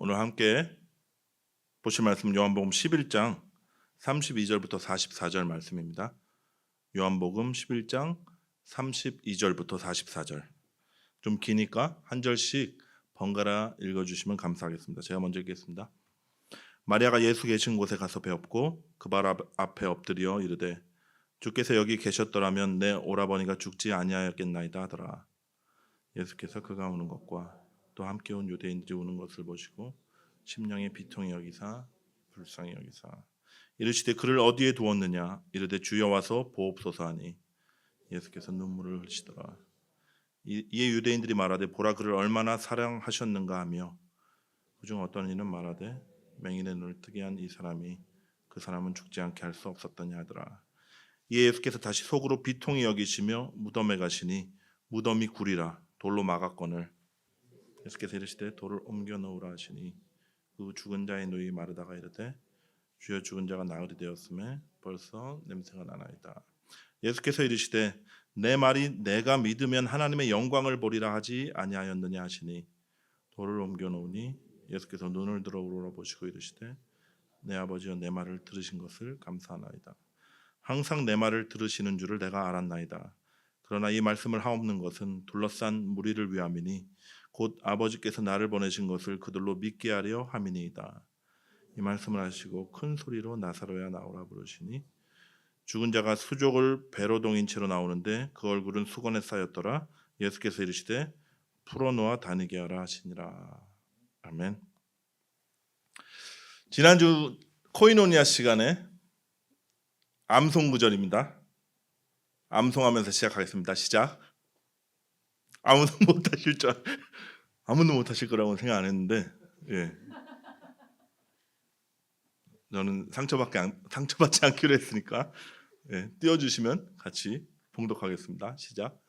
오늘 함께 보실 말씀 요한복음 11장 32절부터 44절 말씀입니다. 요한복음 11장 32절부터 44절. 좀 기니까 한 절씩 번갈아 읽어주시면 감사하겠습니다. 제가 먼저 읽겠습니다. 마리아가 예수 계신 곳에 가서 배웠고 그 발 앞에 엎드려 이르되 주께서 여기 계셨더라면 내 오라버니가 죽지 아니하였겠나이다 하더라. 예수께서 그가 우는 것과 또 함께 온 유대인들이 우는 것을 보시고 심령에 비통히 여기사 불쌍히 여기사 이르시되 그를 어디에 두었느냐 이르되 주여 와서 보옵소서 하니 예수께서 눈물을 흘리시더라. 이에 유대인들이 말하되 보라 그를 얼마나 사랑하셨는가 하며 그중 어떤 이는 말하되 맹인의 눈을 뜨게 한 이 사람이 그 사람은 죽지 않게 할 수 없었더냐 하더라. 이에 예수께서 다시 속으로 비통히 여기시며 무덤에 가시니 무덤이 구리라 돌로 막았거늘 예수께서 이르시되 돌을 옮겨 놓으라 하시니 그 죽은 자의 누이 마르다가 이르되 주여 죽은 자가 나흘이 되었음에 벌써 냄새가 나나이다. 예수께서 이르시되 내 말이 내가 믿으면 하나님의 영광을 보리라 하지 아니하였느냐 하시니 돌을 옮겨 놓으니 예수께서 눈을 들어 우러러보시고 이르시되 내 아버지여 내 말을 들으신 것을 감사하나이다. 항상 내 말을 들으시는 줄을 내가 알았나이다. 그러나 이 말씀을 하옵는 것은 둘러싼 무리를 위함이니 곧 아버지께서 나를 보내신 것을 그들로 믿게 하려 함이니이다. 이 말씀을 하시고 큰 소리로 나사로야 나오라 부르시니 죽은 자가 수족을 배로 동인 채로 나오는데 그 얼굴은 수건에 쌓였더라. 예수께서 이르시되 풀어놓아 다니게 하라 하시니라. 아멘. 지난주 코이노니아 시간에 암송 구절입니다. 암송하면서 시작하겠습니다. 시작. 아무도 못하실 거라고 생각 안 했는데, 예. 저는 상처받지 않기로 했으니까, 예. 띄워주시면 같이 봉독하겠습니다. 시작.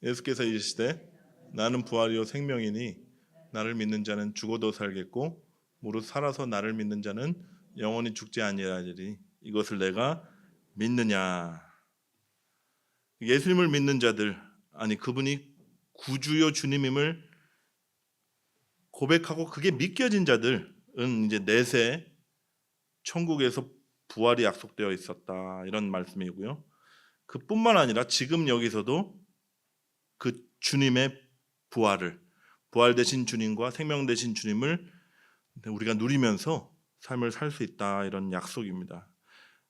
예수께서 이르시되 나는 부활이요 생명이니 나를 믿는 자는 죽어도 살겠고 무릇 살아서 나를 믿는 자는 영원히 죽지 아니하리니 이것을 내가 믿느냐. 예수님을 믿는 자들, 아니 그분이 구주요 주님임을 고백하고 그게 믿겨진 자들은 이제 내세 천국에서 부활이 약속되어 있었다, 이런 말씀이고요. 그뿐만 아니라 지금 여기서도 그 주님의 부활 되신 주님과 생명 되신 주님을 우리가 누리면서 삶을 살 수 있다, 이런 약속입니다.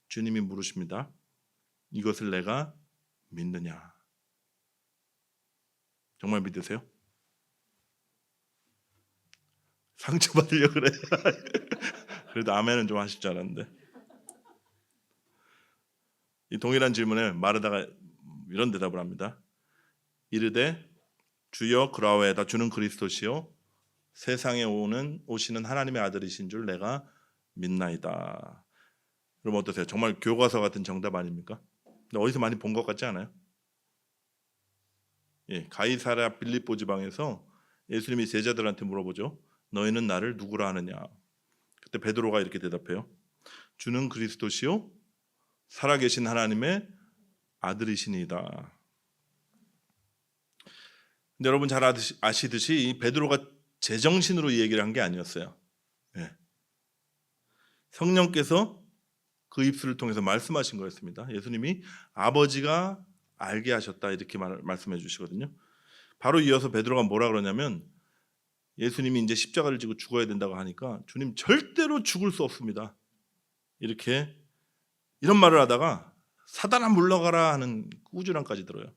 주님이 물으십니다. 이것을 내가 믿느냐? 정말 믿으세요? 상처받으려고 그래. 그래도 아멘은 좀 하실 줄 알았는데. 이 동일한 질문에 마르다가 이런 대답을 합니다. 이르되 주여 그라오에다 주는 그리스도시요 세상에 오시는 하나님의 아들이신 줄 내가 믿나이다. 그럼 어떠세요? 정말 교과서 같은 정답 아닙니까? 근데 어디서 많이 본 것 같지 않아요? 예, 가이사랴 빌립보 지방에서 예수님이 제자들한테 물어보죠. 너희는 나를 누구라 하느냐? 그때 베드로가 이렇게 대답해요. 주는 그리스도시요 살아계신 하나님의 아들이시니이다. 근데 여러분 잘 아시듯이 이 베드로가 제정신으로 이 얘기를 한 게 아니었어요. 예. 성령께서 그 입술을 통해서 말씀하신 거였습니다. 예수님이 아버지가 알게 하셨다, 이렇게 말씀해 주시거든요. 바로 이어서 베드로가 뭐라 그러냐면 예수님이 이제 십자가를 지고 죽어야 된다고 하니까 주님 절대로 죽을 수 없습니다, 이런 말을 하다가 사단아 물러가라 하는 꾸지람까지 들어요.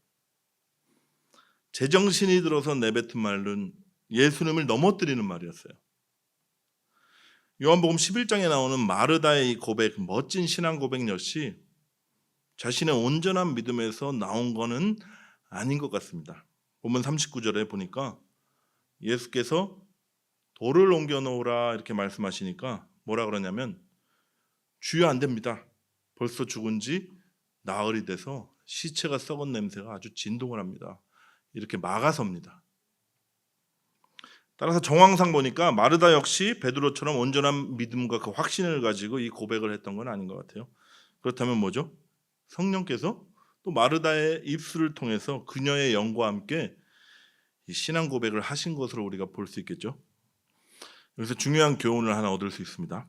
제정신이 들어서 내뱉은 말은 예수님을 넘어뜨리는 말이었어요. 요한복음 11장에 나오는 마르다의 이 고백, 멋진 신앙 고백 역시 자신의 온전한 믿음에서 나온 거는 아닌 것 같습니다. 본문 39절에 보니까 예수께서 돌을 옮겨 놓으라 이렇게 말씀하시니까 뭐라 그러냐면 주여 안 됩니다. 벌써 죽은 지 나흘이 돼서 시체가 썩은 냄새가 아주 진동을 합니다. 이렇게 막아섭니다. 따라서 정황상 보니까 마르다 역시 베드로처럼 온전한 믿음과 그 확신을 가지고 이 고백을 했던 건 아닌 것 같아요. 그렇다면 뭐죠? 성령께서 또 마르다의 입술을 통해서 그녀의 영과 함께 이 신앙 고백을 하신 것으로 우리가 볼 수 있겠죠. 여기서 중요한 교훈을 하나 얻을 수 있습니다.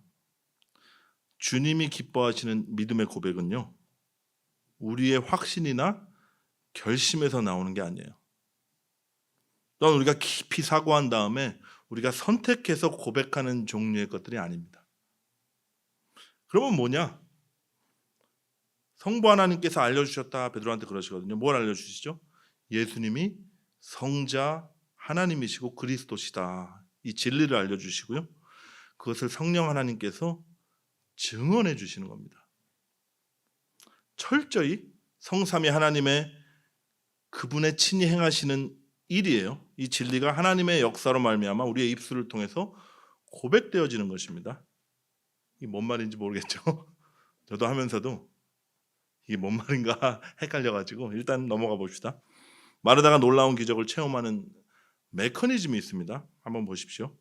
주님이 기뻐하시는 믿음의 고백은요, 우리의 확신이나 결심에서 나오는 게 아니에요. 또한 우리가 깊이 사고한 다음에 우리가 선택해서 고백하는 종류의 것들이 아닙니다. 그러면 뭐냐? 성부 하나님께서 알려주셨다. 베드로한테 그러시거든요. 뭘 알려주시죠? 예수님이 성자 하나님이시고 그리스도시다. 이 진리를 알려주시고요. 그것을 성령 하나님께서 증언해 주시는 겁니다. 철저히 성삼위 하나님의 그분의 친히 행하시는 일이에요. 이 진리가 하나님의 역사로 말미암아 우리의 입술을 통해서 고백되어지는 것입니다. 이게 뭔 말인지 모르겠죠? 저도 하면서도 이게 뭔 말인가 헷갈려가지고 일단 넘어가 봅시다. 마르다가 놀라운 기적을 체험하는 메커니즘이 있습니다. 한번 보십시오.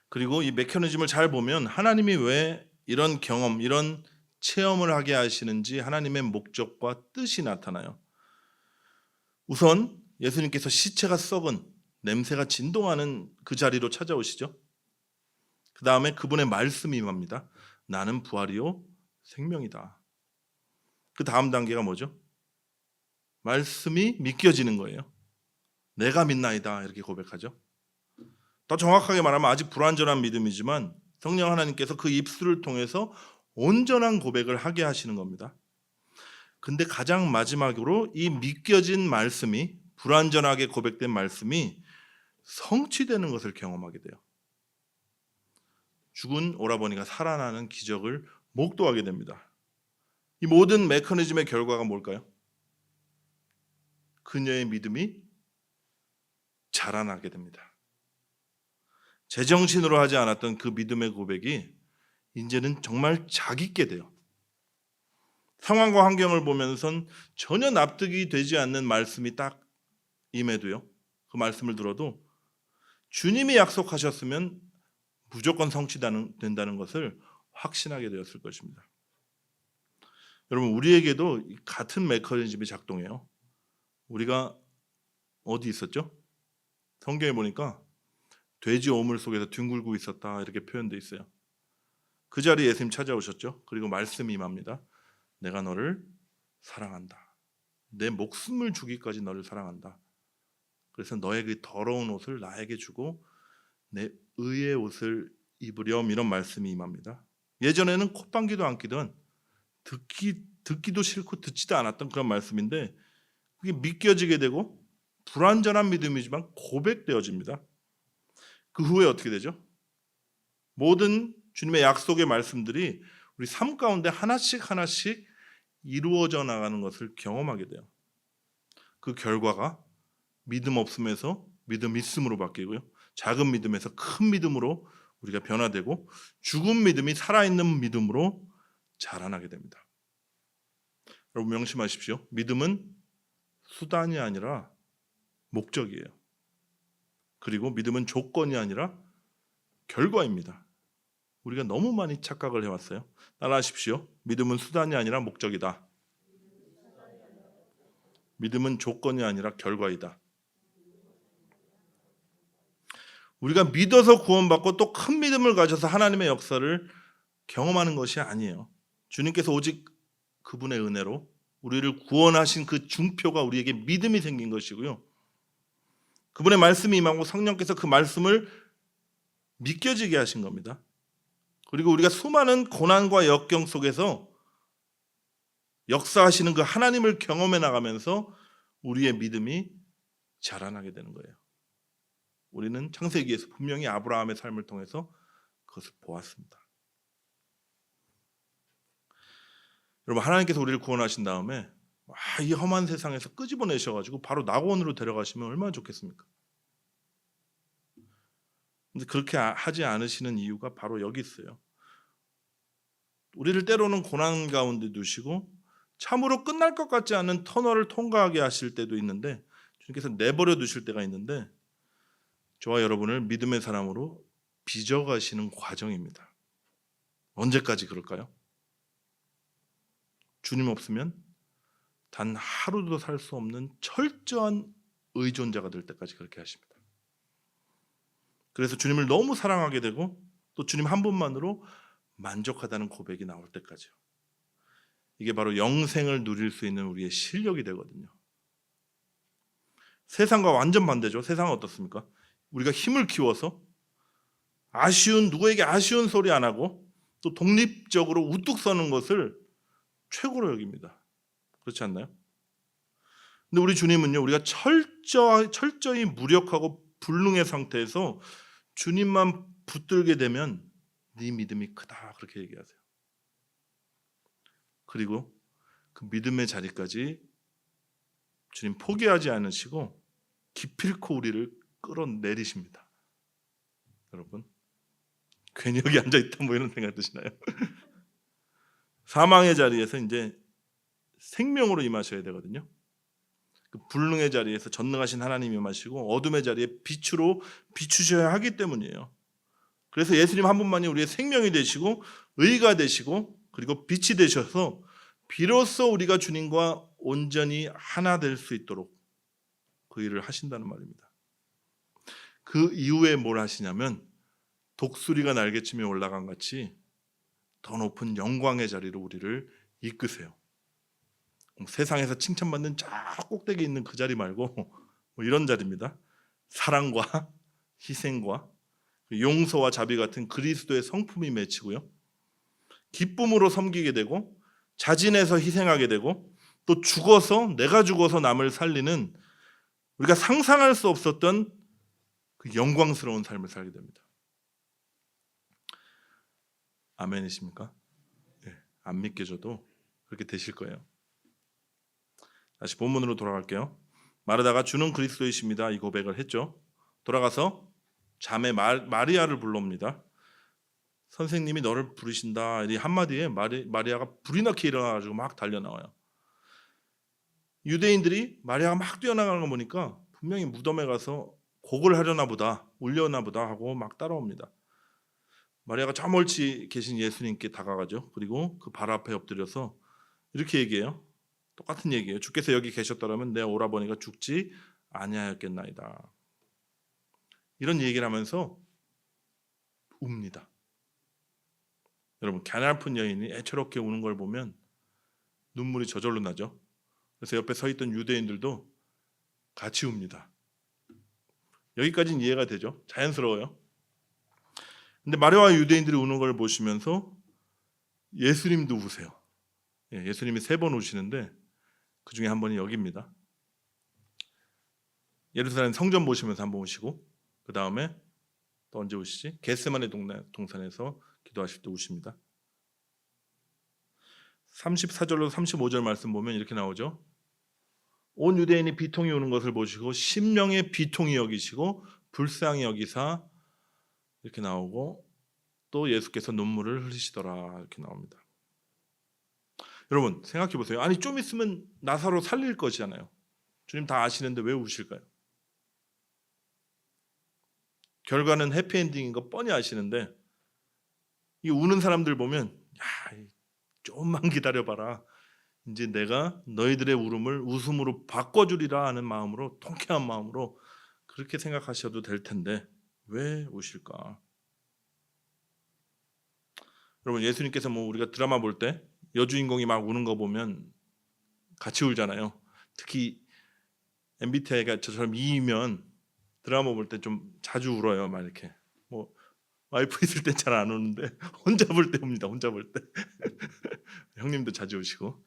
그리고 이 메커니즘을 잘 보면 하나님이 왜 이런 경험, 이런 체험을 하게 하시는지 하나님의 목적과 뜻이 나타나요. 우선 예수님께서 시체가 썩은 냄새가 진동하는 그 자리로 찾아오시죠. 그 다음에 그분의 말씀이 임합니다. 나는 부활이요 생명이다. 그 다음 단계가 뭐죠? 말씀이 믿겨지는 거예요. 내가 믿나이다 이렇게 고백하죠. 더 정확하게 말하면 아직 불완전한 믿음이지만 성령 하나님께서 그 입술을 통해서 온전한 고백을 하게 하시는 겁니다. 근데 가장 마지막으로 이 믿겨진 말씀이, 불완전하게 고백된 말씀이 성취되는 것을 경험하게 돼요. 죽은 오라버니가 살아나는 기적을 목도하게 됩니다. 이 모든 메커니즘의 결과가 뭘까요? 그녀의 믿음이 자라나게 됩니다. 제정신으로 하지 않았던 그 믿음의 고백이 이제는 정말 자기께 돼요. 상황과 환경을 보면선 전혀 납득이 되지 않는 말씀이 딱 임해도요, 그 말씀을 들어도 주님이 약속하셨으면 무조건 성취된다는 것을 확신하게 되었을 것입니다. 여러분, 우리에게도 같은 메커니즘이 작동해요. 우리가 어디 있었죠? 성경에 보니까 돼지 오물 속에서 뒹굴고 있었다 이렇게 표현되어 있어요. 그 자리에 예수님 찾아오셨죠. 그리고 말씀이 임합니다. 내가 너를 사랑한다. 내 목숨을 주기까지 너를 사랑한다. 그래서 너의 그 더러운 옷을 나에게 주고 내 의의 옷을 입으렴, 이런 말씀이 임합니다. 예전에는 콧방귀도 안 끼던 듣기도 싫고 듣지도 않았던 그런 말씀인데 그게 믿겨지게 되고 불완전한 믿음이지만 고백되어집니다. 그 후에 어떻게 되죠? 모든 주님의 약속의 말씀들이 우리 삶 가운데 하나씩 하나씩 이루어져 나가는 것을 경험하게 돼요. 그 결과가 믿음 없음에서 믿음 있음으로 바뀌고요. 작은 믿음에서 큰 믿음으로 우리가 변화되고 죽은 믿음이 살아있는 믿음으로 자라나게 됩니다. 여러분 명심하십시오. 믿음은 수단이 아니라 목적이에요. 그리고 믿음은 조건이 아니라 결과입니다. 우리가 너무 많이 착각을 해왔어요. 따라하십시오. 믿음은 수단이 아니라 목적이다. 믿음은 조건이 아니라 결과이다. 우리가 믿어서 구원받고 또 큰 믿음을 가져서 하나님의 역사를 경험하는 것이 아니에요. 주님께서 오직 그분의 은혜로 우리를 구원하신 그 중표가 우리에게 믿음이 생긴 것이고요. 그분의 말씀이 임하고 성령께서 그 말씀을 믿겨지게 하신 겁니다. 그리고 우리가 수많은 고난과 역경 속에서 역사하시는 그 하나님을 경험해 나가면서 우리의 믿음이 자라나게 되는 거예요. 우리는 창세기에서 분명히 아브라함의 삶을 통해서 그것을 보았습니다. 여러분, 하나님께서 우리를 구원하신 다음에 이 험한 세상에서 끄집어내셔가지고 바로 낙원으로 데려가시면 얼마나 좋겠습니까? 근데 그렇게 하지 않으시는 이유가 바로 여기 있어요. 우리를 때로는 고난 가운데 두시고 참으로 끝날 것 같지 않은 터널을 통과하게 하실 때도 있는데, 주님께서 내버려 두실 때가 있는데 저와 여러분을 믿음의 사람으로 빚어가시는 과정입니다. 언제까지 그럴까요? 주님 없으면 단 하루도 살 수 없는 철저한 의존자가 될 때까지 그렇게 하십니다. 그래서 주님을 너무 사랑하게 되고 또 주님 한 분만으로 만족하다는 고백이 나올 때까지요. 이게 바로 영생을 누릴 수 있는 우리의 실력이 되거든요. 세상과 완전 반대죠. 세상은 어떻습니까? 우리가 힘을 키워서 누구에게 아쉬운 소리 안 하고 또 독립적으로 우뚝 서는 것을 최고로 여깁니다. 그렇지 않나요? 근데 우리 주님은요, 우리가 철저히 무력하고 불능의 상태에서 주님만 붙들게 되면 네 믿음이 크다, 그렇게 얘기하세요. 그리고 그 믿음의 자리까지 주님 포기하지 않으시고 기필코 우리를 끌어내리십니다. 여러분, 괜히 여기 앉아있다 뭐 이런 생각 드시나요? 사망의 자리에서 이제 생명으로 임하셔야 되거든요. 그 불능의 자리에서 전능하신 하나님이 임하시고 어둠의 자리에 빛으로 비추셔야 하기 때문이에요. 그래서 예수님 한 분만이 우리의 생명이 되시고 의가 되시고 그리고 빛이 되셔서 비로소 우리가 주님과 온전히 하나 될 수 있도록 그 일을 하신다는 말입니다. 그 이후에 뭘 하시냐면 독수리가 날개치며 올라간 같이 더 높은 영광의 자리로 우리를 이끄세요. 세상에서 칭찬받는 저 꼭대기에 있는 그 자리 말고 뭐 이런 자리입니다. 사랑과 희생과 용서와 자비 같은 그리스도의 성품이 맺히고요. 기쁨으로 섬기게 되고 자진해서 희생하게 되고 또 내가 죽어서 남을 살리는 우리가 상상할 수 없었던 그 영광스러운 삶을 살게 됩니다. 아멘이십니까? 네, 안 믿겨져도 그렇게 되실 거예요. 다시 본문으로 돌아갈게요. 마르다가 주는 그리스도이십니다, 이 고백을 했죠. 돌아가서 자매 마리아를 불러옵니다. 선생님이 너를 부르신다. 이 한마디에 마리아가 불이 나게 일어나가지고 막 달려나와요. 유대인들이 마리아가 막 뛰어나가는 거 보니까 분명히 무덤에 가서 곡을 하려나 보다, 울려나 보다 하고 막 따라옵니다. 마리아가 저 멀리 계신 예수님께 다가가죠. 그리고 그 발 앞에 엎드려서 이렇게 얘기해요. 똑같은 얘기예요. 주께서 여기 계셨더라면 내 오라버니가 죽지 아니하였겠나이다. 이런 얘기를 하면서 웁니다. 여러분, 가냘픈 여인이 애처롭게 우는 걸 보면 눈물이 저절로 나죠. 그래서 옆에 서 있던 유대인들도 같이 웁니다. 여기까지는 이해가 되죠. 자연스러워요. 근데 마리아와 유대인들이 우는 걸 보시면서 예수님도 우세요. 예수님이 3번 우시는데 그 중에 한 번이 여기입니다. 예루살렘 성전 보시면서 한 번 우시고 그 다음에 또 언제 우시지? 겟세마네 동산에서 기도하실 때 우십니다. 34절로 35절 말씀 보면 이렇게 나오죠. 온 유대인이 비통이 오는 것을 보시고 심령의 비통이 여기시고 불쌍히 여기사 이렇게 나오고 또 예수께서 눈물을 흘리시더라 이렇게 나옵니다. 여러분 생각해 보세요. 아니 좀 있으면 나사로 살릴 것이잖아요. 주님 다 아시는데 왜 우실까요? 결과는 해피엔딩인 거 뻔히 아시는데 이 우는 사람들 보면 야, 조금만 기다려봐라. 이제 내가 너희들의 울음을 웃음으로 바꿔주리라 하는 마음으로 통쾌한 마음으로 그렇게 생각하셔도 될 텐데 왜 우실까? 여러분 예수님께서 뭐 우리가 드라마 볼 때 여주인공이 막 우는 거 보면 같이 울잖아요. 특히 MBTI가 저처럼 E이면 드라마 볼 때 좀 자주 울어요. 막 이렇게 뭐 와이프 있을 땐 잘 안 우는데 혼자 볼 때 웁니다. 혼자 볼 때. 형님도 자주 우시고.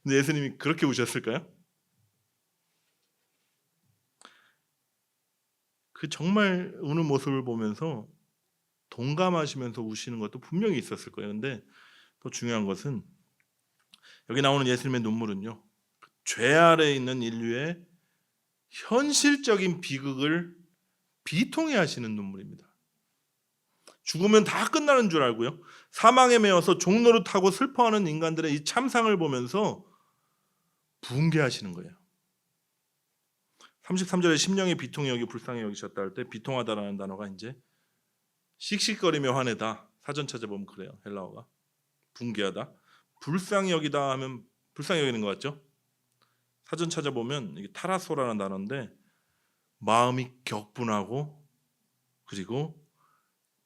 근데 예수님이 그렇게 우셨을까요? 그 정말 우는 모습을 보면서 동감하시면서 우시는 것도 분명히 있었을 거예요. 근데 더 중요한 것은 여기 나오는 예수님의 눈물은요. 죄 아래에 있는 인류의 현실적인 비극을 비통해 하시는 눈물입니다. 죽으면 다 끝나는 줄 알고요. 사망에 매여서 종노릇하고 슬퍼하는 인간들의 이 참상을 보면서 붕괴하시는 거예요. 33절에 심령의 비통이 여기 불쌍히 여기셨다 할 때 비통하다라는 단어가 이제 씩씩거리며 화내다. 사전 찾아보면 그래요. 헬라어가. 붕괴하다. 불쌍히 여기다 하면 불쌍히 여기는 것 같죠? 사전 찾아보면 이게 타라소라는 단어인데 마음이 격분하고 그리고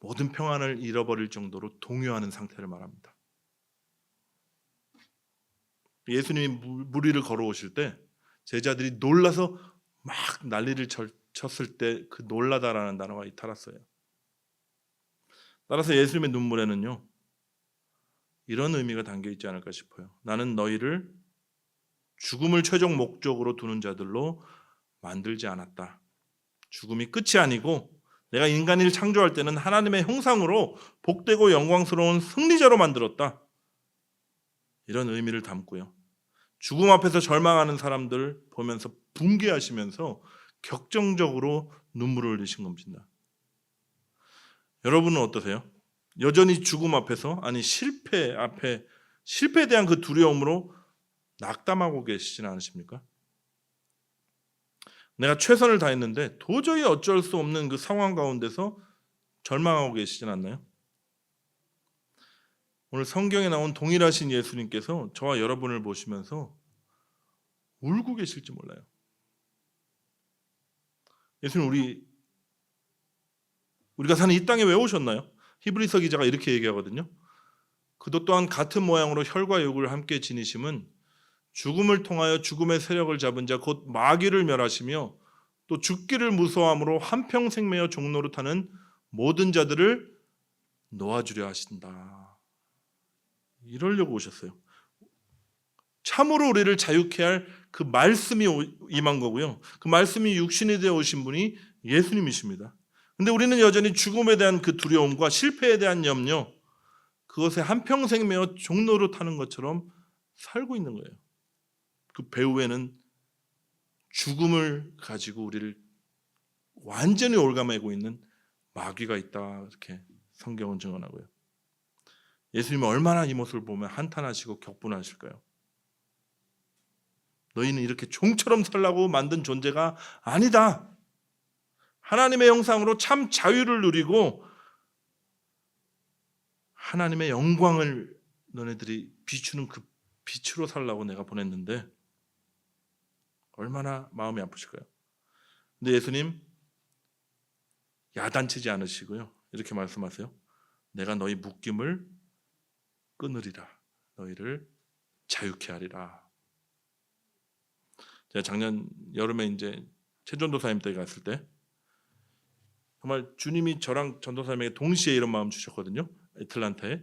모든 평안을 잃어버릴 정도로 동요하는 상태를 말합니다. 예수님이 물 위를 걸어오실 때 제자들이 놀라서 막 난리를 쳤을 때 그 놀라다라는 단어가 이탈했어요. 따라서 예수님의 눈물에는요 이런 의미가 담겨 있지 않을까 싶어요. 나는 너희를 죽음을 최종 목적으로 두는 자들로 만들지 않았다. 죽음이 끝이 아니고 내가 인간을 창조할 때는 하나님의 형상으로 복되고 영광스러운 승리자로 만들었다. 이런 의미를 담고요. 죽음 앞에서 절망하는 사람들 보면서 붕괴하시면서 격정적으로 눈물을 흘리신 겁니다. 여러분은 어떠세요? 여전히 죽음 앞에서 아니 실패에 대한 그 두려움으로 낙담하고 계시지는 않으십니까? 내가 최선을 다했는데 도저히 어쩔 수 없는 그 상황 가운데서 절망하고 계시진 않나요? 오늘 성경에 나온 동일하신 예수님께서 저와 여러분을 보시면서 울고 계실지 몰라요. 예수님 우리가 사는 이 땅에 왜 오셨나요? 히브리서 기자가 이렇게 얘기하거든요. 그도 또한 같은 모양으로 혈과 육을 함께 지니심은 죽음을 통하여 죽음의 세력을 잡은 자 곧 마귀를 멸하시며 또 죽기를 무서워함으로 한평생 매여 종노릇하는 모든 자들을 놓아주려 하신다. 이러려고 오셨어요. 참으로 우리를 자유케 할 그 말씀이 임한 거고요. 그 말씀이 육신이 되어 오신 분이 예수님이십니다. 근데 우리는 여전히 죽음에 대한 그 두려움과 실패에 대한 염려, 그것에 한평생 매어 종노릇하는 것처럼 살고 있는 거예요. 그 배후에는 죽음을 가지고 우리를 완전히 올가매고 있는 마귀가 있다. 이렇게 성경은 증언하고요. 예수님은 얼마나 이 모습을 보면 한탄하시고 격분하실까요? 너희는 이렇게 종처럼 살라고 만든 존재가 아니다. 하나님의 형상으로 참 자유를 누리고 하나님의 영광을 너네들이 비추는 그 빛으로 살라고 내가 보냈는데 얼마나 마음이 아프실까요? 근데 예수님 야단치지 않으시고요. 이렇게 말씀하세요. 내가 너희 묶임을 끊으리라. 너희를 자유케 하리라. 제가 작년 여름에 이제 최전도사님 때 갔을 때 정말 주님이 저랑 전도사님에게 동시에 이런 마음 주셨거든요. 애틀란타에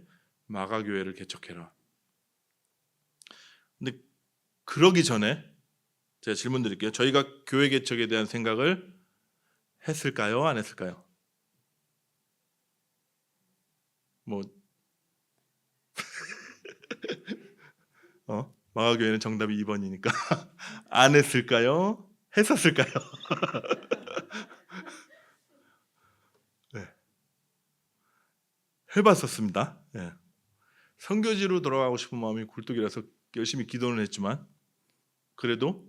마가교회를 개척해라. 근데 그러기 전에 제가 질문 드릴게요. 저희가 교회 개척에 대한 생각을 했을까요? 안 했을까요? 마가교회는 정답이 2번이니까 안 했을까요? 했었을까요? 네. 해봤었습니다. 네. 선교지로 돌아가고 싶은 마음이 굴뚝이라서 열심히 기도는 했지만 그래도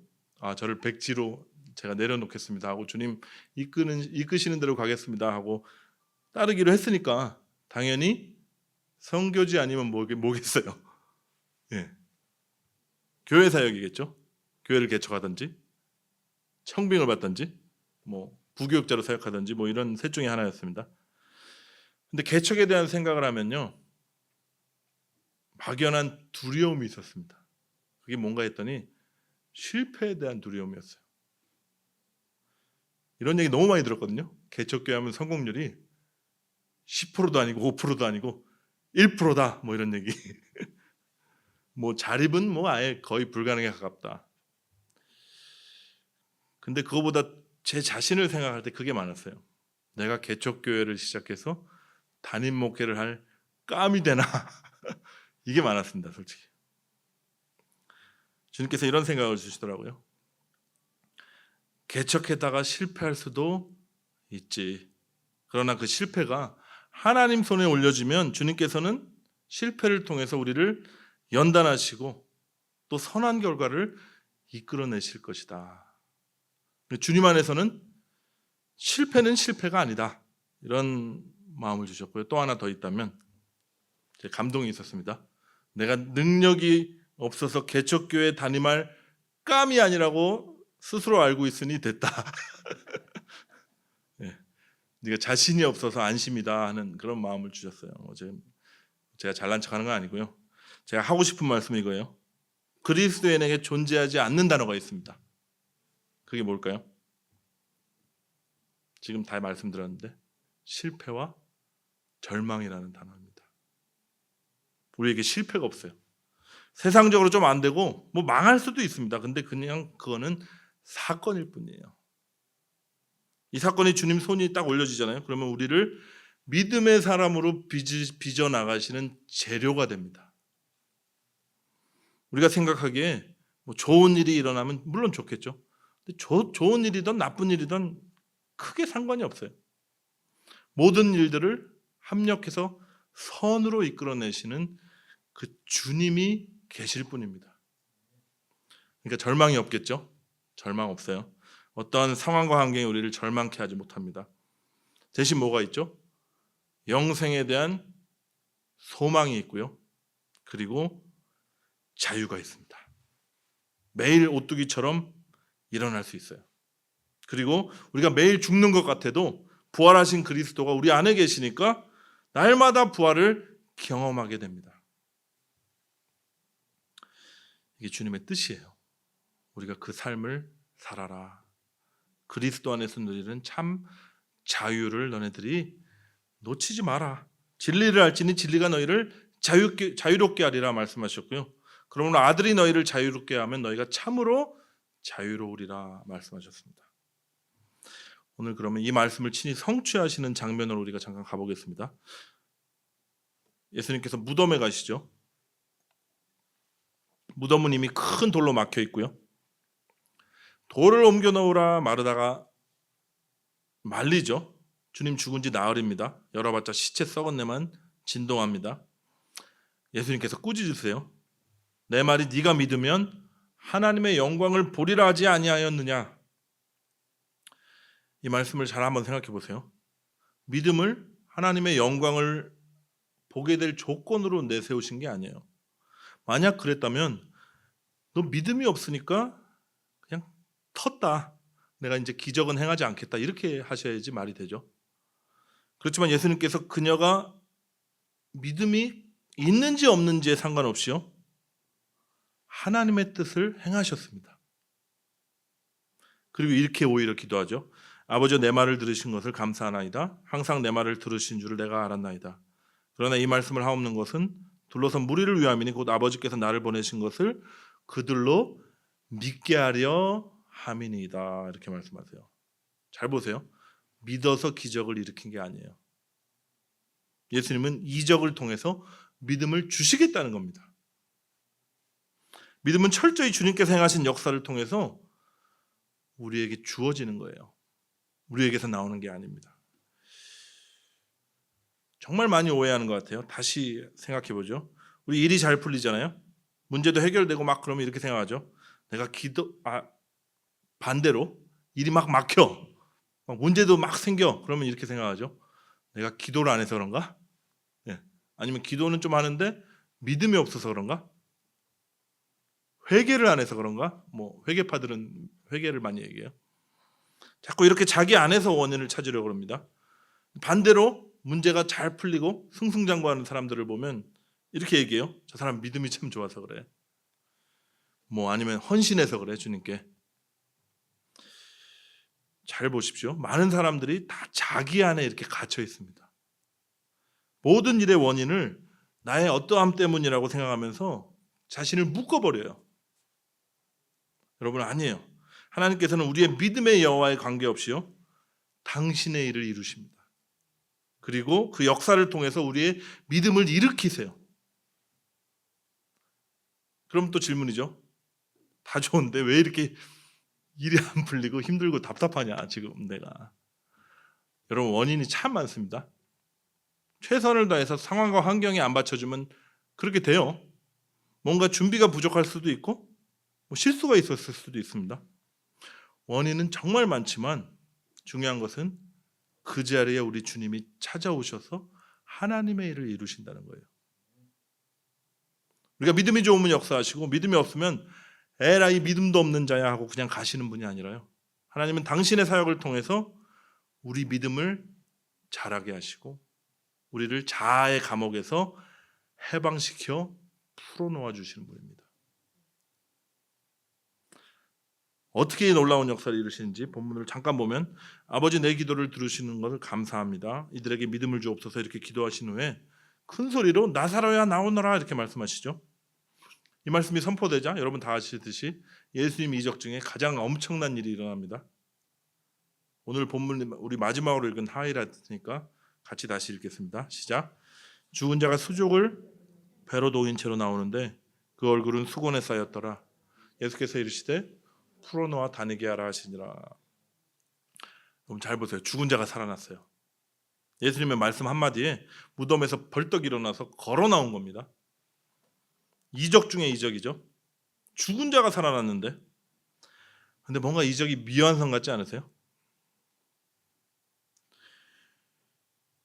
저를 백지로 제가 내려놓겠습니다 하고 주님 이끄시는 대로 가겠습니다 하고 따르기로 했으니까 당연히 선교지 아니면 뭐겠어요? 예. 교회 사역이겠죠. 교회를 개척하든지 청빙을 받든지 부교육자로 사역하든지 이런 셋 중에 하나였습니다. 근데 개척에 대한 생각을 하면요 막연한 두려움이 있었습니다. 그게 뭔가 했더니 실패에 대한 두려움이었어요. 이런 얘기 너무 많이 들었거든요. 개척교회 하면 성공률이 10%도 아니고 5%도 아니고 1%다 이런 얘기. 자립은 아예 거의 불가능에 가깝다. 근데 그거보다 제 자신을 생각할 때 그게 많았어요. 내가 개척교회를 시작해서 담임 목회를 할 깜이 되나 이게 많았습니다. 솔직히 주님께서 이런 생각을 주시더라고요. 개척했다가 실패할 수도 있지. 그러나 그 실패가 하나님 손에 올려지면 주님께서는 실패를 통해서 우리를 연단하시고 또 선한 결과를 이끌어내실 것이다. 주님 안에서는 실패는 실패가 아니다. 이런 마음을 주셨고요. 또 하나 더 있다면 제 감동이 있었습니다. 내가 능력이 없어서 개척교회 담임할 깜이 아니라고 스스로 알고 있으니 됐다. 네가 자신이 없어서 안심이다 하는 그런 마음을 주셨어요. 제가 잘난 척하는 건 아니고요. 제가 하고 싶은 말씀은 이거예요. 그리스도인에게 존재하지 않는 단어가 있습니다. 그게 뭘까요? 지금 다 말씀드렸는데 실패와 절망이라는 단어입니다. 우리에게 실패가 없어요. 세상적으로 좀 안 되고 뭐 망할 수도 있습니다. 근데 그냥 그거는 사건일 뿐이에요. 이 사건이 주님 손이 딱 올려지잖아요. 그러면 우리를 믿음의 사람으로 빚어 나가시는 재료가 됩니다. 우리가 생각하기에 뭐 좋은 일이 일어나면 물론 좋겠죠. 근데 좋은 일이든 나쁜 일이든 크게 상관이 없어요. 모든 일들을 합력해서 선으로 이끌어내시는 그 주님이 계실 뿐입니다. 그러니까 절망이 없겠죠? 절망 없어요. 어떠한 상황과 환경이 우리를 절망케 하지 못합니다. 대신 뭐가 있죠? 영생에 대한 소망이 있고요. 그리고 자유가 있습니다. 매일 오뚜기처럼 일어날 수 있어요. 그리고 우리가 매일 죽는 것 같아도 부활하신 그리스도가 우리 안에 계시니까 날마다 부활을 경험하게 됩니다. 이게 주님의 뜻이에요. 우리가 그 삶을 살아라. 그리스도 안에서 누리는 참 자유를 너네들이 놓치지 마라. 진리를 알지니 진리가 너희를 자유롭게 하리라 말씀하셨고요. 그러므로 아들이 너희를 자유롭게 하면 너희가 참으로 자유로우리라 말씀하셨습니다. 오늘 그러면 이 말씀을 친히 성취하시는 장면으로 우리가 잠깐 가보겠습니다. 예수님께서 무덤에 가시죠. 무덤은 이미 큰 돌로 막혀 있고요. 돌을 옮겨 놓으라 마르다가 말리죠. 주님 죽은 지 나흘입니다. 열어봤자 시체 썩었네만 진동합니다. 예수님께서 꾸짖으세요. 내 말이 네가 믿으면 하나님의 영광을 보리라 하지 아니하였느냐. 이 말씀을 잘 한번 생각해 보세요. 믿음을 하나님의 영광을 보게 될 조건으로 내세우신 게 아니에요. 만약 그랬다면 너 믿음이 없으니까 그냥 텄다. 내가 이제 기적은 행하지 않겠다. 이렇게 하셔야지 말이 되죠. 그렇지만 예수님께서 그녀가 믿음이 있는지 없는지에 상관없이요. 하나님의 뜻을 행하셨습니다. 그리고 이렇게 오히려 기도하죠. 아버지여 내 말을 들으신 것을 감사하나이다. 항상 내 말을 들으신 줄을 내가 알았나이다. 그러나 이 말씀을 하옵는 것은 둘러선 무리를 위함이니 곧 아버지께서 나를 보내신 것을 그들로 믿게 하려 함이니이다. 이렇게 말씀하세요. 잘 보세요. 믿어서 기적을 일으킨 게 아니에요. 예수님은 이적을 통해서 믿음을 주시겠다는 겁니다. 믿음은 철저히 주님께서 행하신 역사를 통해서 우리에게 주어지는 거예요. 우리에게서 나오는 게 아닙니다. 정말 많이 오해하는 것 같아요. 다시 생각해 보죠. 우리 일이 잘 풀리잖아요. 문제도 해결되고 막 그러면 이렇게 생각하죠. 내가 반대로 일이 막 막혀. 문제도 막 생겨. 그러면 이렇게 생각하죠. 내가 기도를 안 해서 그런가? 아니면 기도는 좀 하는데 믿음이 없어서 그런가? 회개를 안 해서 그런가? 뭐 회개파들은 회개를 많이 얘기해요. 자꾸 이렇게 자기 안에서 원인을 찾으려고 합니다. 반대로 문제가 잘 풀리고 승승장구하는 사람들을 보면 이렇게 얘기해요. 저 사람 믿음이 참 좋아서 그래. 뭐 아니면 헌신해서 그래 주님께. 잘 보십시오. 많은 사람들이 다 자기 안에 이렇게 갇혀 있습니다. 모든 일의 원인을 나의 어떠함 때문이라고 생각하면서 자신을 묶어버려요. 여러분 아니에요. 하나님께서는 우리의 믿음의 여호와에 관계없이요. 당신의 일을 이루십니다. 그리고 그 역사를 통해서 우리의 믿음을 일으키세요. 그럼 또 질문이죠. 다 좋은데 왜 이렇게 일이 안 풀리고 힘들고 답답하냐 지금 내가. 여러분 원인이 참 많습니다. 최선을 다해서 상황과 환경이 안 받쳐주면 그렇게 돼요. 뭔가 준비가 부족할 수도 있고 실수가 있었을 수도 있습니다. 원인은 정말 많지만 중요한 것은 그 자리에 우리 주님이 찾아오셔서 하나님의 일을 이루신다는 거예요. 우리가 믿음이 좋으면 역사하시고 믿음이 없으면 에라이 믿음도 없는 자야 하고 그냥 가시는 분이 아니라요. 하나님은 당신의 사역을 통해서 우리 믿음을 자라게 하시고 우리를 자아의 감옥에서 해방시켜 풀어놓아 주시는 분입니다. 어떻게 놀라운 역사를 이루시는지 본문을 잠깐 보면 아버지 내 기도를 들으시는 것을 감사합니다. 이들에게 믿음을 주옵소서 이렇게 기도하신 후에 큰 소리로 나사로야 나오너라 이렇게 말씀하시죠. 이 말씀이 선포되자 여러분 다 아시듯이 예수님 이적 중에 가장 엄청난 일이 일어납니다. 오늘 본문 우리 마지막으로 읽은 하이라이트니까 같이 다시 읽겠습니다. 시작. 죽은 자가 수족을 배로 놓인 채로 나오는데 그 얼굴은 수건에 쌓였더라. 예수께서 이르시되 풀어놓아 다니게 하라 하시니라. 여러분 잘 보세요. 죽은 자가 살아났어요. 예수님의 말씀 한마디에 무덤에서 벌떡 일어나서 걸어 나온 겁니다. 이적 중에 이적이죠. 죽은 자가 살아났는데 근데 뭔가 이적이 미완성 같지 않으세요?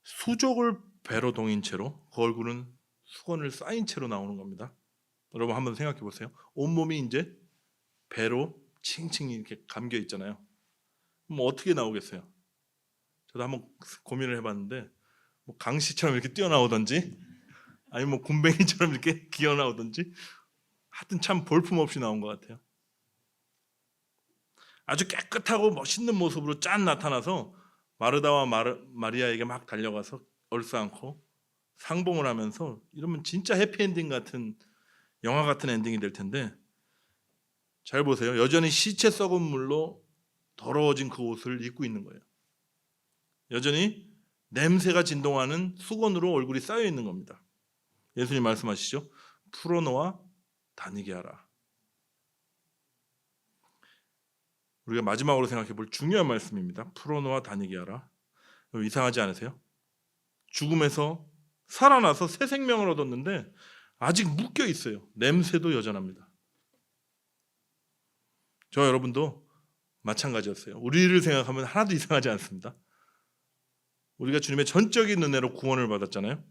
수족을 배로 동인 채로 그 얼굴은 수건을 쌓인 채로 나오는 겁니다. 여러분 한번 생각해 보세요. 온몸이 이제 배로 칭칭 이렇게 감겨 있잖아요. 뭐 어떻게 나오겠어요? 저도 한번 고민을 해봤는데 뭐 강시처럼 이렇게 뛰어나오든지 아니면 뭐 굼벵이처럼 이렇게 기어 나오든지 하여튼 참 볼품없이 나온 것 같아요. 아주 깨끗하고 멋있는 모습으로 짠 나타나서 마르다와 마리아에게 막 달려가서 얼싸안고 상봉을 하면서 이러면 진짜 해피엔딩 같은 영화 같은 엔딩이 될 텐데 잘 보세요. 여전히 시체 썩은 물로 더러워진 그 옷을 입고 있는 거예요. 여전히 냄새가 진동하는 수건으로 얼굴이 쌓여 있는 겁니다. 예수님 말씀하시죠. 풀어놓아 다니게 하라. 우리가 마지막으로 생각해 볼 중요한 말씀입니다. 풀어놓아 다니게 하라. 이상하지 않으세요? 죽음에서 살아나서 새 생명을 얻었는데 아직 묶여 있어요. 냄새도 여전합니다. 저 여러분도 마찬가지였어요. 우리를 생각하면 하나도 이상하지 않습니다. 우리가 주님의 전적인 은혜로 구원을 받았잖아요.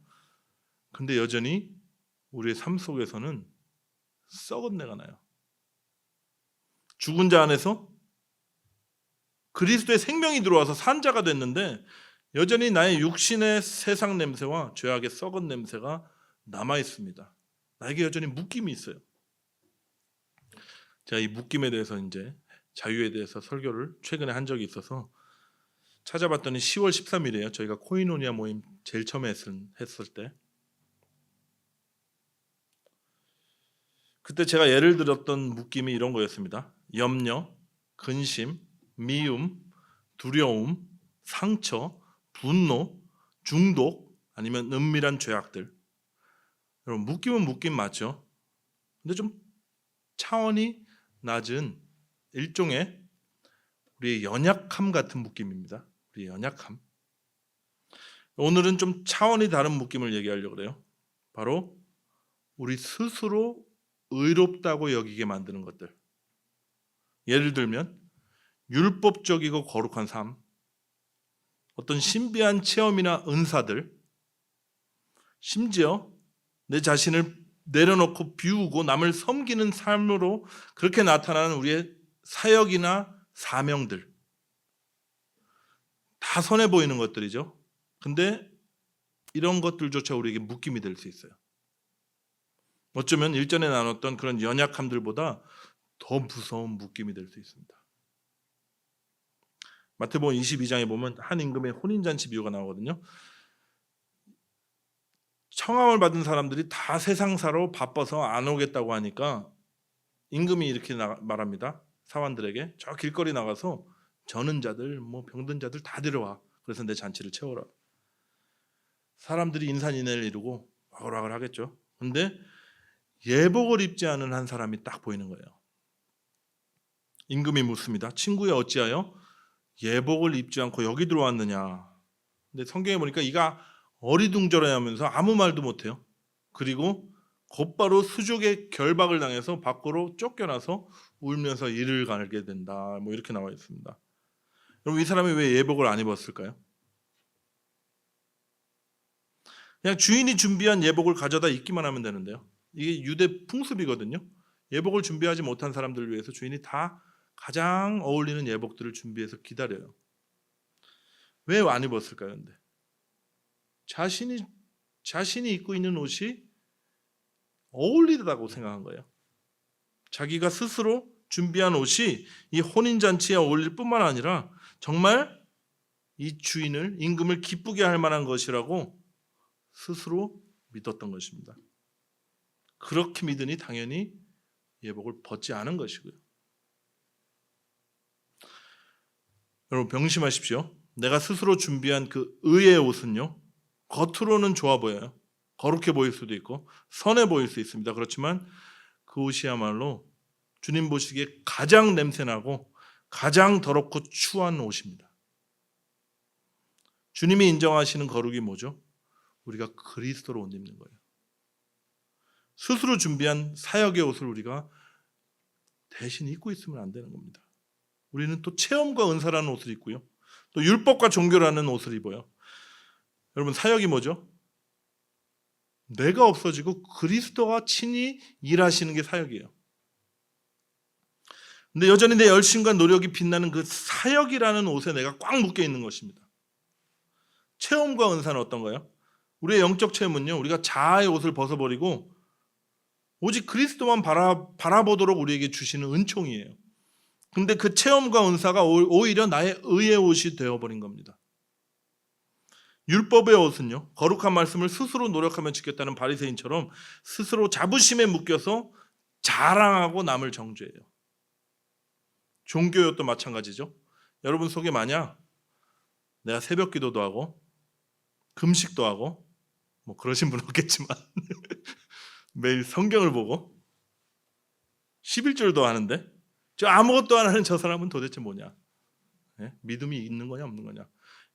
근데 여전히 우리의 삶 속에서는 썩은 내가 나요. 죽은 자 안에서 그리스도의 생명이 들어와서 산 자가 됐는데 여전히 나의 육신의 세상 냄새와 죄악의 썩은 냄새가 남아 있습니다. 나에게 여전히 묶임이 있어요. 제가 이 묶임에 대해서 이제 자유에 대해서 설교를 최근에 한 적이 있어서 찾아봤더니 10월 13일이에요. 저희가 코이노니아 모임 제일 처음에 했을 때 그때 제가 예를 들었던 묶임이 이런 거였습니다. 염려, 근심, 미움, 두려움, 상처, 분노, 중독 아니면 은밀한 죄악들. 여러분 묶임은 묶임 맞죠? 근데 좀 차원이 낮은 일종의 우리의 연약함 같은 묶임입니다. 우리의 연약함. 오늘은 좀 차원이 다른 묶임을 얘기하려고 그래요. 바로 우리 스스로 의롭다고 여기게 만드는 것들. 예를 들면 율법적이고 거룩한 삶, 어떤 신비한 체험이나 은사들, 심지어 내 자신을 내려놓고 비우고 남을 섬기는 삶으로 그렇게 나타나는 우리의 사역이나 사명들 다 선해 보이는 것들이죠. 근데 이런 것들조차 우리에게 묶임이 될 수 있어요. 어쩌면 일전에 나눴던 그런 연약함들보다 더 무서운 묶임이 될 수 있습니다. 마태복음 22장에 보면 한 임금의 혼인잔치 비유가 나오거든요. 청함을 받은 사람들이 다 세상사로 바빠서 안 오겠다고 하니까 임금이 이렇게 말합니다. 사환들에게 저 길거리 나가서 저는 자들, 병든 자들 다 데려와. 그래서 내 잔치를 채워라. 사람들이 인산인해를 이루고 와글와글 하겠죠. 근데 예복을 입지 않은 한 사람이 딱 보이는 거예요. 임금이 묻습니다. 친구야 어찌하여 예복을 입지 않고 여기 들어왔느냐. 근데 성경에 보니까 이가 어리둥절해하면서 아무 말도 못해요. 그리고 곧바로 수족의 결박을 당해서 밖으로 쫓겨나서 울면서 이를 갈게 된다. 이렇게 나와 있습니다. 그럼 이 사람이 왜 예복을 안 입었을까요? 그냥 주인이 준비한 예복을 가져다 입기만 하면 되는데요. 이게 유대 풍습이거든요. 예복을 준비하지 못한 사람들을 위해서 주인이 다 가장 어울리는 예복들을 준비해서 기다려요. 왜 안 입었을까요? 근데 자신이 입고 있는 옷이 어울리다고 생각한 거예요. 자기가 스스로 준비한 옷이 이 혼인잔치에 어울릴 뿐만 아니라 정말 이 주인을, 임금을 기쁘게 할 만한 것이라고 스스로 믿었던 것입니다. 그렇게 믿으니 당연히 예복을 벗지 않은 것이고요. 여러분 명심하십시오. 내가 스스로 준비한 그 의의 옷은요, 겉으로는 좋아 보여요. 거룩해 보일 수도 있고 선해 보일 수 있습니다. 그렇지만 그 옷이야말로 주님 보시기에 가장 냄새나고 가장 더럽고 추한 옷입니다. 주님이 인정하시는 거룩이 뭐죠? 우리가 그리스도로 옷 입는 거예요. 스스로 준비한 사역의 옷을 우리가 대신 입고 있으면 안 되는 겁니다. 우리는 또 체험과 은사라는 옷을 입고요, 또 율법과 종교라는 옷을 입어요. 여러분 사역이 뭐죠? 내가 없어지고 그리스도가 친히 일하시는 게 사역이에요. 근데 여전히 내 열심과 노력이 빛나는 그 사역이라는 옷에 내가 꽉 묶여 있는 것입니다. 체험과 은사는 어떤가요? 우리의 영적 체험은요, 우리가 자아의 옷을 벗어버리고 오직 그리스도만 바라보도록 우리에게 주시는 은총이에요. 근데 그 체험과 은사가 오히려 나의 의의 옷이 되어버린 겁니다. 율법의 옷은요, 거룩한 말씀을 스스로 노력하며 지켰다는 바리새인처럼 스스로 자부심에 묶여서 자랑하고 남을 정죄해요. 종교도 마찬가지죠. 여러분 속에 만약 내가 새벽 기도도 하고 금식도 하고 뭐 그러신 분은 없겠지만 매일 성경을 보고 11절도 하는데 저 아무것도 안 하는 저 사람은 도대체 뭐냐? 네? 믿음이 있는 거냐 없는 거냐?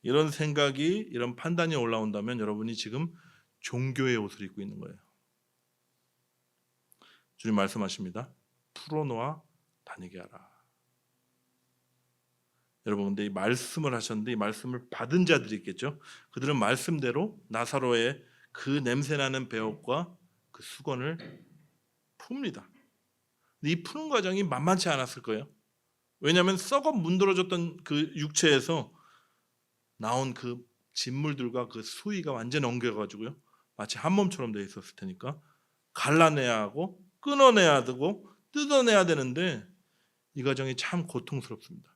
이런 생각이, 이런 판단이 올라온다면 여러분이 지금 종교의 옷을 입고 있는 거예요. 주님 말씀하십니다. 풀어놓아 다니게 하라. 여러분 근데 이 말씀을 하셨는데 이 말씀을 받은 자들이 있겠죠. 그들은 말씀대로 나사로의 그 냄새나는 베옷과 그 수건을 풉니다. 근데 이 푸는 과정이 만만치 않았을 거예요. 왜냐하면 썩어 문드러졌던 그 육체에서 나온 그 진물들과 그 수위가 완전 엉겨가지고요, 마치 한 몸처럼 되어 있었을 테니까 갈라내야 하고 끊어내야 되고 뜯어내야 되는데 이 과정이 참 고통스럽습니다.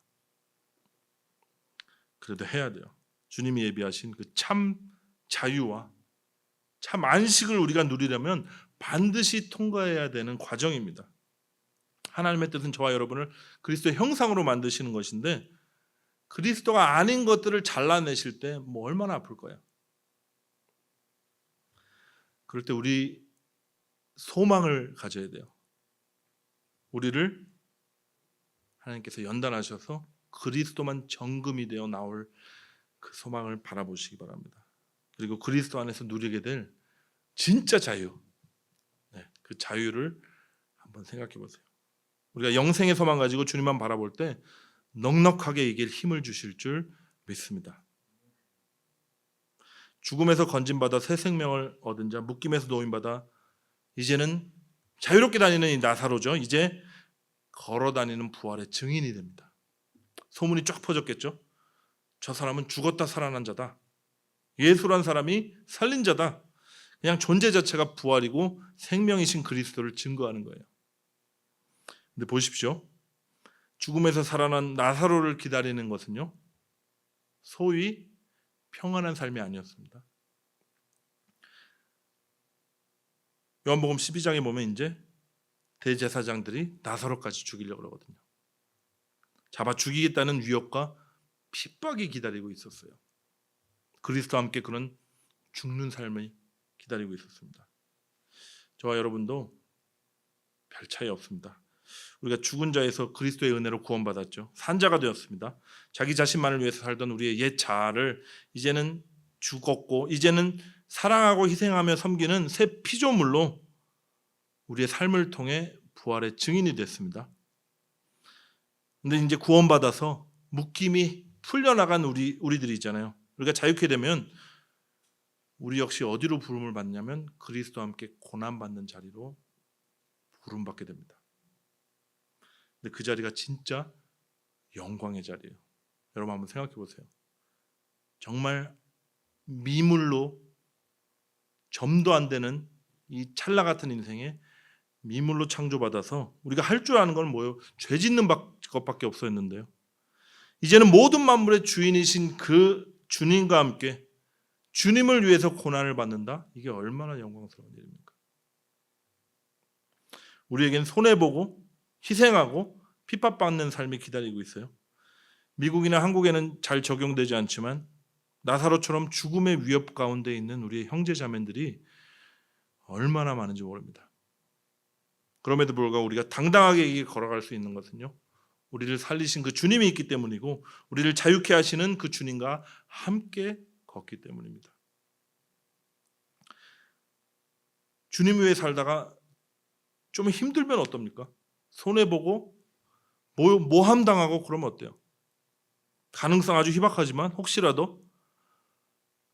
그래도 해야 돼요. 주님이 예비하신 그 참 자유와 참 안식을 우리가 누리려면 반드시 통과해야 되는 과정입니다. 하나님의 뜻은 저와 여러분을 그리스도의 형상으로 만드시는 것인데 그리스도가 아닌 것들을 잘라내실 때 뭐 얼마나 아플 거예요. 그럴 때 우리 소망을 가져야 돼요. 우리를 하나님께서 연단하셔서 그리스도만 정금이 되어 나올 그 소망을 바라보시기 바랍니다. 그리고 그리스도 안에서 누리게 될 진짜 자유, 그 자유를 한번 생각해 보세요. 우리가 영생의 소망 가지고 주님만 바라볼 때 넉넉하게 이길 힘을 주실 줄 믿습니다. 죽음에서 건진받아 새 생명을 얻은 자, 묶임에서 노임받아 이제는 자유롭게 다니는 이 나사로죠. 이제 걸어다니는 부활의 증인이 됩니다. 소문이 쫙 퍼졌겠죠. 저 사람은 죽었다 살아난 자다. 예수란 사람이 살린 자다. 그냥 존재 자체가 부활이고 생명이신 그리스도를 증거하는 거예요. 근데 보십시오. 죽음에서 살아난 나사로를 기다리는 것은요, 소위 평안한 삶이 아니었습니다. 요한복음 12장에 보면 이제 대제사장들이 나사로까지 죽이려고 그러거든요. 잡아 죽이겠다는 위협과 핍박이 기다리고 있었어요. 그리스도와 함께 그런 죽는 삶이 기다리고 있었습니다. 저와 여러분도 별 차이 없습니다. 우리가 죽은 자에서 그리스도의 은혜로 구원받았죠. 산자가 되었습니다. 자기 자신만을 위해서 살던 우리의 옛 자아를 이제는 죽었고 이제는 사랑하고 희생하며 섬기는 새 피조물로 우리의 삶을 통해 부활의 증인이 됐습니다. 근데 이제 구원받아서 묶임이 풀려나간 우리들이 있잖아요. 우리가 자유케 되면 우리 역시 어디로 부름을 받냐면 그리스도와 함께 고난받는 자리로 부름받게 됩니다. 근데 그 자리가 진짜 영광의 자리예요. 여러분 한번 생각해 보세요. 정말 미물로 점도 안 되는 이 찰나 같은 인생에 미물로 창조받아서 우리가 할 줄 아는 건 뭐예요? 죄 짓는 것밖에 없었는데요. 이제는 모든 만물의 주인이신 그 주님과 함께 주님을 위해서 고난을 받는다? 이게 얼마나 영광스러운 일입니까? 우리에겐 손해보고 희생하고 핍박받는 삶이 기다리고 있어요. 미국이나 한국에는 잘 적용되지 않지만 나사로처럼 죽음의 위협 가운데 있는 우리의 형제자매들이 얼마나 많은지 모릅니다. 그럼에도 불구하고 우리가 당당하게 이 길 걸어갈 수 있는 것은요, 우리를 살리신 그 주님이 있기 때문이고 우리를 자유케 하시는 그 주님과 함께 걷기 때문입니다. 주님 위에 살다가 좀 힘들면 어떻습니까? 손해보고 모함당하고 그러면 어때요? 가능성 아주 희박하지만 혹시라도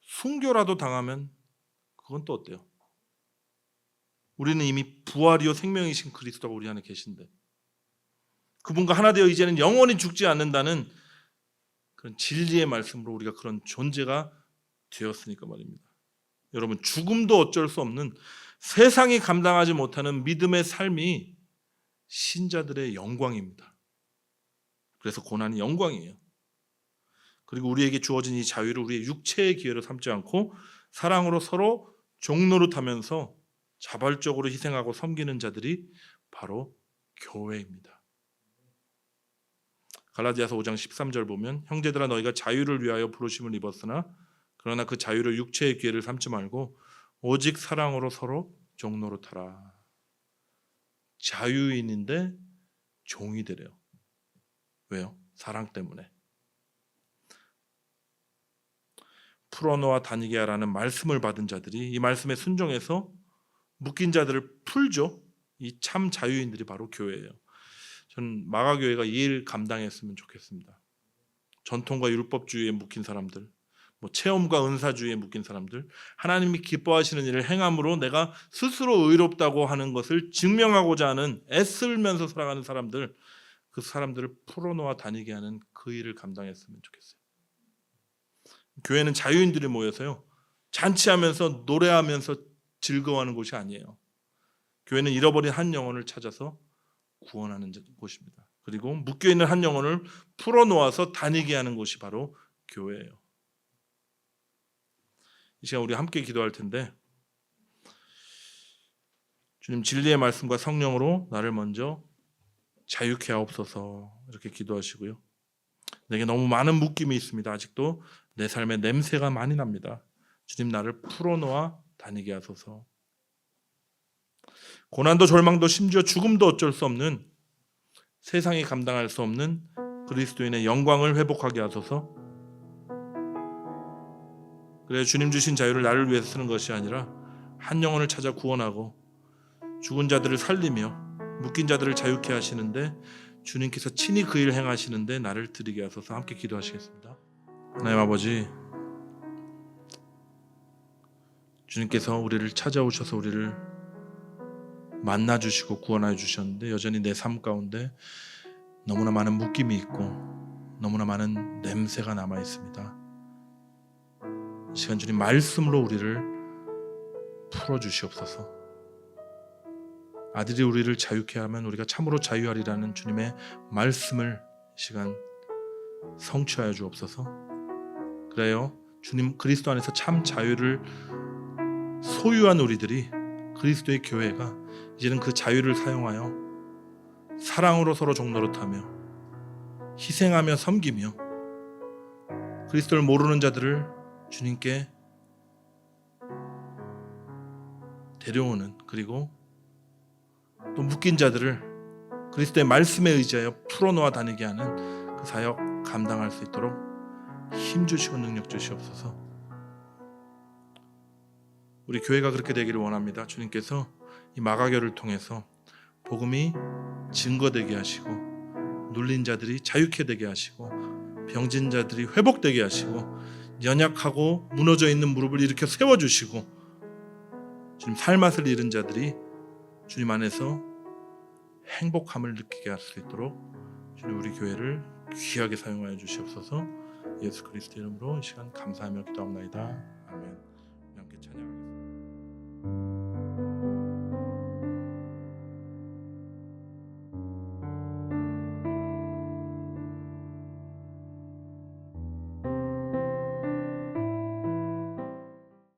순교라도 당하면 그건 또 어때요? 우리는 이미 부활이요 생명이신 그리스도가 우리 안에 계신데 그분과 하나 되어 이제는 영원히 죽지 않는다는 그런 진리의 말씀으로 우리가 그런 존재가 되었으니까 말입니다. 여러분, 죽음도 어쩔 수 없는 세상이 감당하지 못하는 믿음의 삶이 신자들의 영광입니다. 그래서 고난이 영광이에요. 그리고 우리에게 주어진 이 자유를 우리의 육체의 기회로 삼지 않고 사랑으로 서로 종노릇하면서 자발적으로 희생하고 섬기는 자들이 바로 교회입니다. 갈라디아서 5장 13절 보면 형제들아 너희가 자유를 위하여 부르심을 입었으나 그러나 그 자유를 육체의 기회를 삼지 말고 오직 사랑으로 서로 종노릇하라. 자유인인데 종이 되래요. 왜요? 사랑 때문에. 풀어놓아 다니게 하라는 말씀을 받은 자들이 이 말씀에 순종해서 묶인 자들을 풀죠. 이 참 자유인들이 바로 교회예요. 저는 마가교회가 이 일 감당했으면 좋겠습니다. 전통과 율법주의에 묶인 사람들, 체험과 은사주의에 묶인 사람들, 하나님이 기뻐하시는 일을 행함으로 내가 스스로 의롭다고 하는 것을 증명하고자 하는 애쓰면서 살아가는 사람들, 그 사람들을 풀어놓아 다니게 하는 그 일을 감당했으면 좋겠어요. 교회는 자유인들이 모여서요, 잔치하면서 노래하면서 즐거워하는 곳이 아니에요. 교회는 잃어버린 한 영혼을 찾아서 구원하는 곳입니다. 그리고 묶여있는 한 영혼을 풀어놓아서 다니게 하는 곳이 바로 교회예요. 이 시간 우리 함께 기도할 텐데, 주님 진리의 말씀과 성령으로 나를 먼저 자유케 하옵소서 이렇게 기도하시고요. 내게 너무 많은 묶임이 있습니다. 아직도 내 삶에 냄새가 많이 납니다. 주님 나를 풀어놓아 다니게 하소서. 고난도 절망도 심지어 죽음도 어쩔 수 없는, 세상이 감당할 수 없는 그리스도인의 영광을 회복하게 하소서. 그래 주님 주신 자유를 나를 위해서 쓰는 것이 아니라 한 영혼을 찾아 구원하고 죽은 자들을 살리며 묶인 자들을 자유케 하시는데 주님께서 친히 그 일을 행하시는데 나를 드리게 하소서. 함께 기도하시겠습니다. 하나님 아버지, 주님께서 우리를 찾아오셔서 우리를 만나주시고 구원하여 주셨는데 여전히 내 삶 가운데 너무나 많은 묶임이 있고 너무나 많은 냄새가 남아 있습니다. 이 시간 주님 말씀으로 우리를 풀어주시옵소서. 아들이 우리를 자유케 하면 우리가 참으로 자유하리라는 주님의 말씀을 이 시간 성취하여 주옵소서. 그래요, 주님 그리스도 안에서 참 자유를 소유한 우리들이, 그리스도의 교회가 이제는 그 자유를 사용하여 사랑으로 서로 종노릇하며 희생하며 섬기며 그리스도를 모르는 자들을 주님께 데려오는, 그리고 또 묶인 자들을 그리스도의 말씀에 의지하여 풀어놓아 다니게 하는 그 사역 감당할 수 있도록 힘 주시고 능력 주시옵소서. 우리 교회가 그렇게 되기를 원합니다. 주님께서 이 마가교를 통해서 복음이 증거되게 하시고 눌린 자들이 자유케 되게 하시고 병진 자들이 회복되게 하시고 연약하고 무너져 있는 무릎을 일으켜 세워주시고 주님 살맛을 잃은 자들이 주님 안에서 행복함을 느끼게 할 수 있도록 주님 우리 교회를 귀하게 사용하여 주시옵소서. 예수 그리스도 이름으로 이 시간 감사하며 기도합니다.